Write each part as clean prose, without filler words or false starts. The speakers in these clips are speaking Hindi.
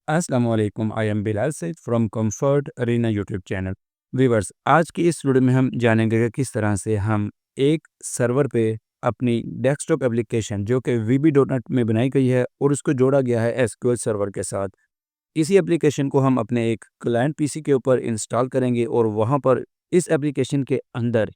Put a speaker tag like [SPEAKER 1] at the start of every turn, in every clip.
[SPEAKER 1] अस्सलाम वालेकुम। I am Bilal Saeed from comfort arena YouTube channel. Viewers, आज की इस वीडियो में हम जानेंगे कि किस तरह से हम एक सर्वर पे अपनी डेस्कटॉप एप्लीकेशन जो कि वीबी डॉट नेट में बनाई गई है और उसको जोड़ा गया है एसक्यूएल सर्वर के साथ। इसी एप्लीकेशन को हम अपने एक क्लाइंट पीसी के ऊपर इंस्टॉल करेंगे और वहाँ पर इस एप्लीकेशन के अंदर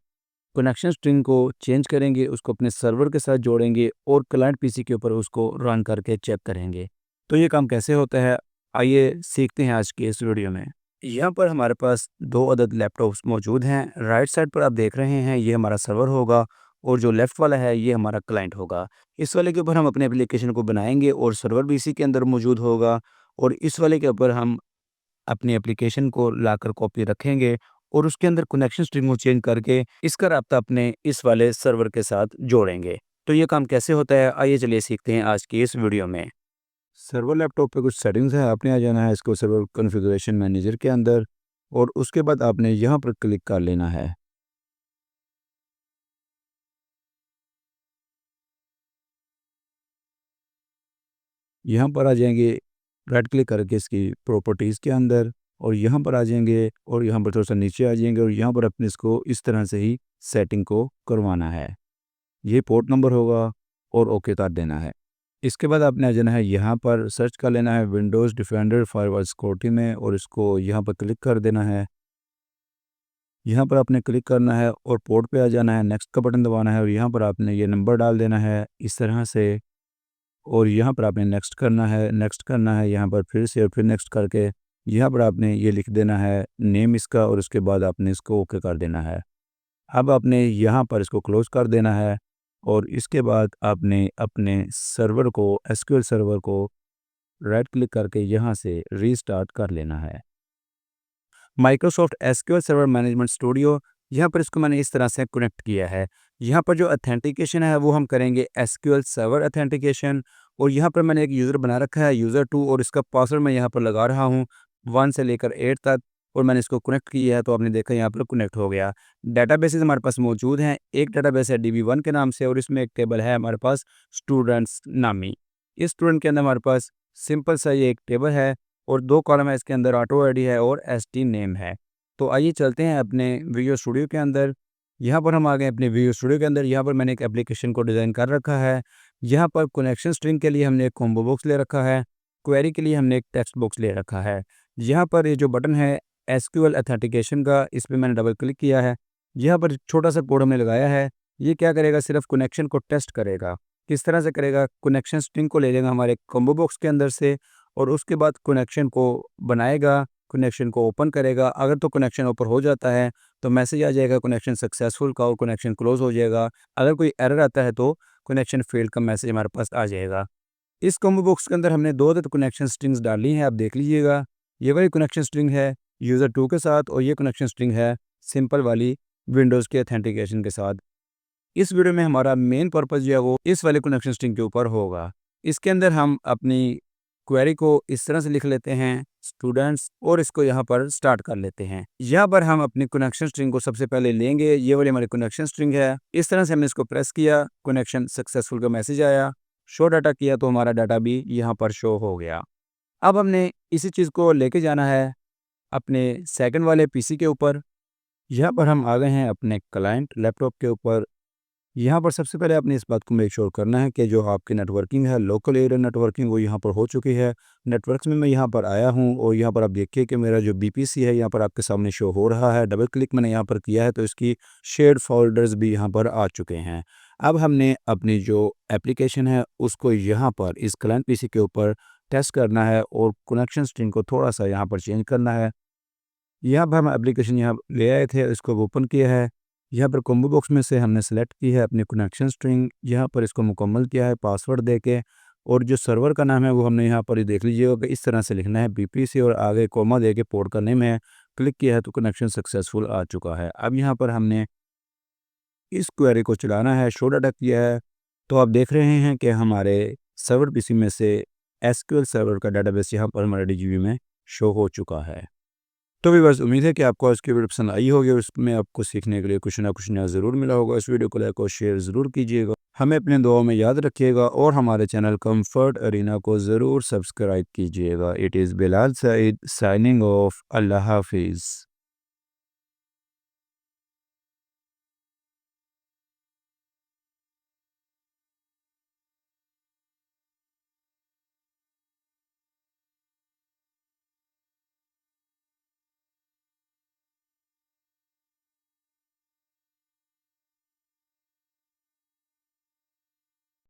[SPEAKER 1] कनेक्शन स्ट्रिंग को चेंज करेंगे, उसको अपने सर्वर के साथ जोड़ेंगे और क्लाइंट पीसी के ऊपर उसको रन करके चेक करेंगे। तो ये काम कैसे होता है, आइए सीखते हैं आज की इस वीडियो में। यहाँ पर हमारे पास 2 अदद लैपटॉप्स मौजूद हैं। राइट साइड पर आप देख रहे हैं, ये हमारा सर्वर होगा और जो लेफ़्ट वाला है ये हमारा क्लाइंट होगा। इस वाले के ऊपर हम अपने एप्लीकेशन को बनाएँगे और सर्वर भी इसी के अंदर मौजूद होगा और इस वाले के ऊपर हम अपनी एप्लीकेशन को लाकर कॉपी रखेंगे और उसके अंदर कनेक्शन स्ट्रिंग को चेंज करके इसका राब्ता अपने इस वाले सर्वर के साथ जोड़ेंगे। तो ये काम कैसे होता है, आइए चलिए सीखते हैं आज की इस वीडियो में। सर्वर लैपटॉप पे कुछ सेटिंग्स है, आपने आ जाना है इसको सर्वर कॉन्फ़िगरेशन मैनेजर के अंदर और उसके बाद आपने यहाँ पर क्लिक कर लेना है। यहाँ पर आ जाएँगे, राइट क्लिक करके इसकी प्रॉपर्टीज़ के अंदर और यहाँ पर आ जाएँगे और यहाँ पर थोड़ा-सा नीचे आ जाएँगे और यहाँ पर अपने इसको इस तरह से ही सेटिंग को करवाना है। ये पोर्ट नंबर होगा और ओके कर देना है। इसके बाद आपने आ जाना है, यहाँ पर सर्च कर लेना है विंडोज़ डिफेंडर फायरवॉल सिक्योरिटी में और इसको यहाँ पर क्लिक कर देना है। यहाँ पर आपने क्लिक करना है और पोर्ट पे आ जाना है, नेक्स्ट का बटन दबाना है और यहाँ पर आपने ये नंबर डाल देना है इस तरह से और यहाँ पर आपने नेक्स्ट करना है यहाँ पर फिर से और फिर नेक्स्ट करके यहाँ पर आपने ये लिख देना है नेम इसका और उसके बाद आपने इसको ओके कर देना है। अब आपने यहाँ पर इसको क्लोज़ कर देना है और इसके बाद आपने अपने सर्वर को एसक्यूएल सर्वर को राइट क्लिक करके यहाँ से रीस्टार्ट कर लेना है। Microsoft SQL server management studio, यहाँ पर इसको मैंने इस तरह से कनेक्ट किया है। यहाँ पर जो ऑथेंटिकेशन है वो हम करेंगे एसक्यूएल सर्वर ऑथेंटिकेशन और यहाँ पर मैंने एक यूज़र बना रखा है यूज़र 2 और इसका पासवर्ड मैं यहाँ पर लगा रहा हूँ 1 से लेकर 8 तक और मैंने इसको कनेक्ट किया है तो आपने देखा यहाँ पर कनेक्ट हो गया। डेटाबेसेस हमारे पास मौजूद हैं। एक डेटाबेस है DB1 के नाम से और इसमें एक टेबल है हमारे पास स्टूडेंट्स नामी। इस स्टूडेंट के अंदर हमारे पास सिंपल सा ये एक टेबल है और 2 कॉलम है, इसके अंदर ऑटो आईडी है और एसटी नेम है। तो आइए चलते हैं अपने विजुअल स्टूडियो के अंदर। यहाँ पर हम आ गए अपने विजुअल स्टूडियो के अंदर। यहाँ पर मैंने एक एप्लीकेशन को डिज़ाइन कर रखा है। यहाँ पर कनेक्शन स्ट्रिंग के लिए हमने एक कॉम्बो बॉक्स ले रखा है, क्वेरी के लिए हमने एक टेक्स्ट बॉक्स ले रखा है। यहाँ पर ये जो बटन है एसक्यूएल ऑथेंटिकेशन का, इस पे मैंने डबल क्लिक किया है। यहाँ पर छोटा सा कोड हमने लगाया है। ये क्या करेगा, सिर्फ कनेक्शन को टेस्ट करेगा। किस तरह से करेगा, कनेक्शन स्ट्रिंग को ले लेगा हमारे कॉम्बो बॉक्स के अंदर से और उसके बाद कनेक्शन को बनाएगा, कनेक्शन को ओपन करेगा। अगर तो कनेक्शन ओपन हो जाता है तो मैसेज आ जाएगा कनेक्शन सक्सेसफुल का और कनेक्शन क्लोज़ हो जाएगा। अगर कोई एरर आता है तो कनेक्शन फेल्ड का मैसेज हमारे पास आ जाएगा। इस कॉम्बो बॉक्स के अंदर हमने 2 अदद कनेक्शन स्ट्रिंग्स डाली हैं, आप देख लीजिएगा। ये वाली कनेक्शन स्ट्रिंग है यूज़र 2 के साथ और ये कनेक्शन स्ट्रिंग है सिंपल वाली विंडोज़ के ऑथेंटिकेशन के साथ। इस वीडियो में हमारा मेन पर्पस जो है वो इस वाले कनेक्शन स्ट्रिंग के ऊपर होगा। इसके अंदर हम अपनी क्वेरी को इस तरह से लिख लेते हैं स्टूडेंट्स और इसको यहाँ पर स्टार्ट कर लेते हैं। यहाँ पर हम अपनी कनेक्शन स्ट्रिंग को सबसे पहले लेंगे, ये वाली हमारी कनेक्शन स्ट्रिंग है। इस तरह से हमने इसको प्रेस किया, कनेक्शन सक्सेसफुल का मैसेज आया, शो डाटा किया तो हमारा डाटा भी यहाँ पर शो हो गया। अब हमने इसी चीज़ को लेके जाना है अपने सेकंड वाले पीसी के ऊपर। यहाँ पर हम आ गए हैं अपने क्लाइंट लैपटॉप के ऊपर। यहाँ पर सबसे पहले आपने इस बात को मेक श्योर करना है कि जो आपकी नेटवर्किंग है, लोकल एरिया नेटवर्किंग, वो यहाँ पर हो चुकी है। नेटवर्क्स में मैं यहाँ पर आया हूँ और यहाँ पर आप देखिए कि मेरा जो बीपीसी है यहाँ पर आपके सामने शो हो रहा है। डबल क्लिक मैंने यहाँ पर किया है तो इसकी शेयर्ड फ़ोल्डर्स भी यहाँ पर आ चुके हैं। अब हमने अपनी जो एप्लीकेशन है उसको यहाँ पर इस क्लाइंट पीसी के ऊपर टेस्ट करना है और कनेक्शन स्ट्रिंग को थोड़ा-सा यहाँ पर चेंज करना है। यहाँ पर हम एप्लीकेशन यहाँ ले आए थे, इसको ओपन किया है। यहाँ पर कॉम्बो बॉक्स में से हमने सेलेक्ट की है अपनी कनेक्शन स्ट्रिंग, यहाँ पर इसको मुकम्मल किया है पासवर्ड देके और जो सर्वर का नाम है वो हमने यहाँ पर ही देख लीजिएगा कि इस तरह से लिखना है बीपीसी और आगे कोमा देके पोर्ट का नेम है। क्लिक किया है तो कनेक्शन सक्सेसफुल आ चुका है। अब यहाँ पर हमने इस क्वेरी को चलाना है, शो डाटा किया है तो आप देख रहे हैं कि हमारे सर्वर पीसी में से एसक्यूएल सर्वर का डाटाबेस यहाँ पर हमारे डीजीबी में शो हो चुका है। तो व्यूअर्स, उम्मीद है कि आपको आज की वीडियो पसंद आई होगी और उसमें आपको सीखने के लिए कुछ ना कुछ नया ज़रूर मिला होगा। इस वीडियो को लाइक और शेयर ज़रूर कीजिएगा। हमें अपने दुआओं में याद रखिएगा और हमारे चैनल कंफर्ट अरीना को ज़रूर सब्सक्राइब कीजिएगा। It is Bilal Saeed signing off. अल्लाह हाफिज़।